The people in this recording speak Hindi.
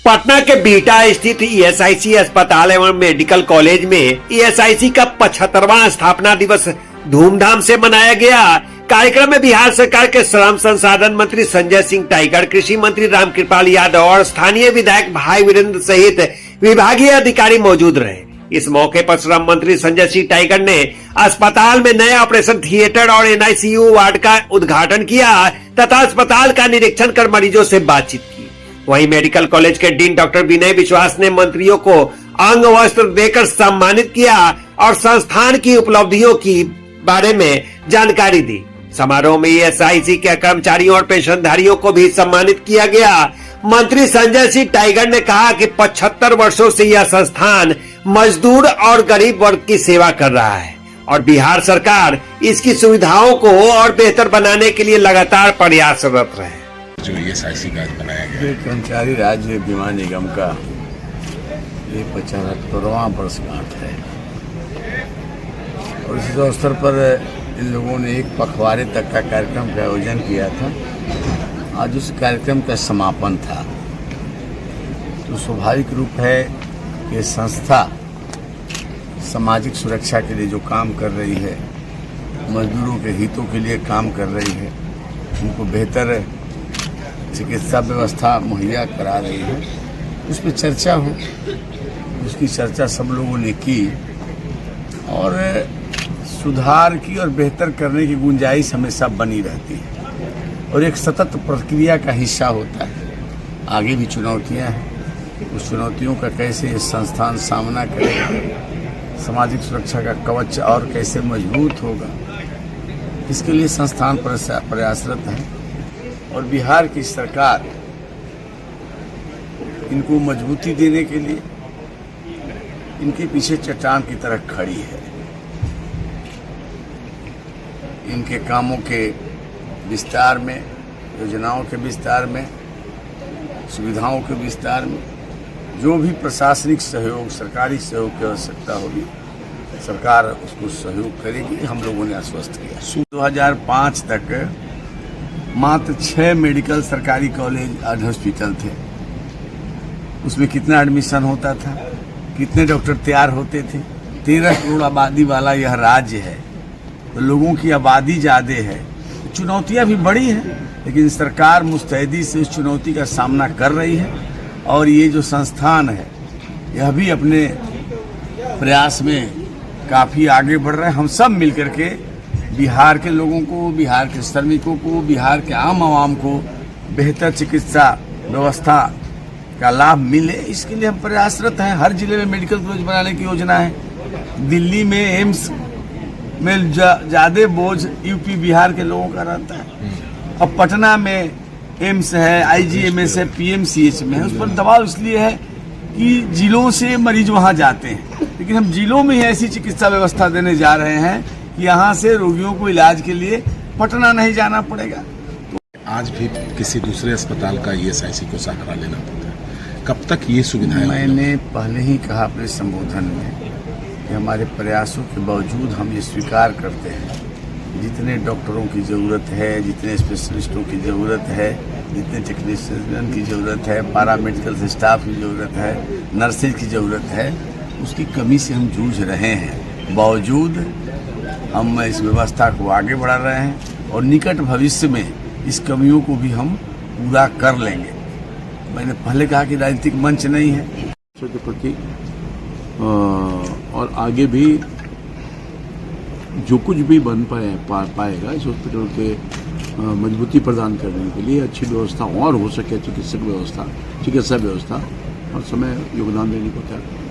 पटना के बिहटा स्थित ईएसआईसी अस्पताल एवं मेडिकल कॉलेज में ईएसआईसी का 75वां स्थापना दिवस धूमधाम से मनाया गया। कार्यक्रम में बिहार सरकार के श्रम संसाधन मंत्री संजय सिंह टाइगर, कृषि मंत्री रामकृपाल यादव और स्थानीय विधायक भाई वीरेंद्र सहित विभागीय अधिकारी मौजूद रहे। इस मौके पर श्रम मंत्री संजय सिंह टाइगर ने अस्पताल में नए ऑपरेशन थिएटर और एनआईसीयू वार्ड का उद्घाटन किया तथा अस्पताल का निरीक्षण कर मरीजों से बातचीत की। वहीं मेडिकल कॉलेज के डीन डॉक्टर विनय विश्वास ने मंत्रियों को अंग वस्त्र देकर सम्मानित किया और संस्थान की उपलब्धियों की बारे में जानकारी दी। समारोह में ईएसआईसी के कर्मचारियों और पेंशनधारियों को भी सम्मानित किया गया। मंत्री संजय सिंह टाइगर ने कहा कि 75 वर्षों से यह संस्थान मजदूर और गरीब वर्ग की सेवा कर रहा है और बिहार सरकार इसकी सुविधाओं को और बेहतर बनाने के लिए लगातार प्रयासरत रहे। जो ईएसआईसी का बनाया गया कर्मचारी राज्य बीमा निगम का ये 75वां वर्षगांठ है और इस अवसर पर इन लोगों ने एक पखवाड़े तक का कार्यक्रम का आयोजन किया था। आज उस कार्यक्रम का समापन था। तो स्वाभाविक रूप है कि संस्था सामाजिक सुरक्षा के लिए जो काम कर रही है, मजदूरों के हितों के लिए काम कर रही है, उनको बेहतर चिकित्सा व्यवस्था मुहैया करा रही है, उस पर चर्चा हो। उसकी चर्चा सब लोगों ने की और सुधार की और बेहतर करने की गुंजाइश हमेशा बनी रहती है और एक सतत प्रक्रिया का हिस्सा होता है। आगे भी चुनौतियां हैं, उस चुनौतियों का कैसे संस्थान सामना करेगा, सामाजिक सुरक्षा का कवच और कैसे मजबूत होगा, इसके लिए संस्थान प्रयासरत है और बिहार की सरकार इनको मजबूती देने के लिए इनके पीछे चट्टान की तरह खड़ी है। इनके कामों के विस्तार में, योजनाओं के विस्तार में, सुविधाओं के विस्तार में जो भी प्रशासनिक सहयोग, सरकारी सहयोग की आवश्यकता होगी, सरकार उसको सहयोग करेगी। हम लोगों ने आश्वस्त किया। 2005 तक मात्र 6 मेडिकल सरकारी कॉलेज और हॉस्पिटल थे। उसमें कितना एडमिशन होता था, कितने डॉक्टर तैयार होते थे। 13 करोड़ आबादी वाला यह राज्य है, तो लोगों की आबादी ज़्यादा है, चुनौतियां भी बड़ी हैं, लेकिन सरकार मुस्तैदी से उस चुनौती का सामना कर रही है और ये जो संस्थान है यह भी अपने प्रयास में काफ़ी आगे बढ़ रहा है। हम सब मिलकर के बिहार के लोगों को, बिहार के श्रमिकों को, बिहार के आम आवाम को बेहतर चिकित्सा व्यवस्था का लाभ मिले, इसके लिए हम प्रयासरत हैं। हर जिले में मेडिकल कॉलेज बनाने की योजना है। दिल्ली में एम्स में ज़्यादा बोझ यूपी बिहार के लोगों का रहता है। अब पटना में एम्स है, आईजीएमएस है, पीएमसीएच में है। उस पर दबाव इसलिए है कि जिलों से मरीज वहाँ जाते हैं, लेकिन हम जिलों में ही ऐसी चिकित्सा व्यवस्था देने जा रहे हैं कि यहाँ से रोगियों को इलाज के लिए पटना नहीं जाना पड़ेगा। आज भी किसी दूसरे अस्पताल का ईएसआईसी को सहारा लेना पड़ता है। कब तक ये सुविधाएं? मैंने पहले ही कहा अपने संबोधन में कि हमारे प्रयासों के बावजूद हम ये स्वीकार करते हैं, जितने डॉक्टरों की ज़रूरत है, जितने स्पेशलिस्टों की ज़रूरत है, जितने टेक्नीशियन की ज़रूरत है, पैरामेडिकल स्टाफ की ज़रूरत है, नर्सेज की ज़रूरत है, उसकी कमी से हम जूझ रहे हैं। बावजूद हम इस व्यवस्था को आगे बढ़ा रहे हैं और निकट भविष्य में इस कमियों को भी हम पूरा कर लेंगे। मैंने पहले कहा कि राजनीतिक मंच नहीं है के प्रति और आगे भी जो कुछ भी बन पाएगा इस हॉस्पिटल के मजबूती प्रदान करने के लिए, अच्छी व्यवस्था और हो सके, चिकित्सा व्यवस्था हर समय योगदान देने को तैयार।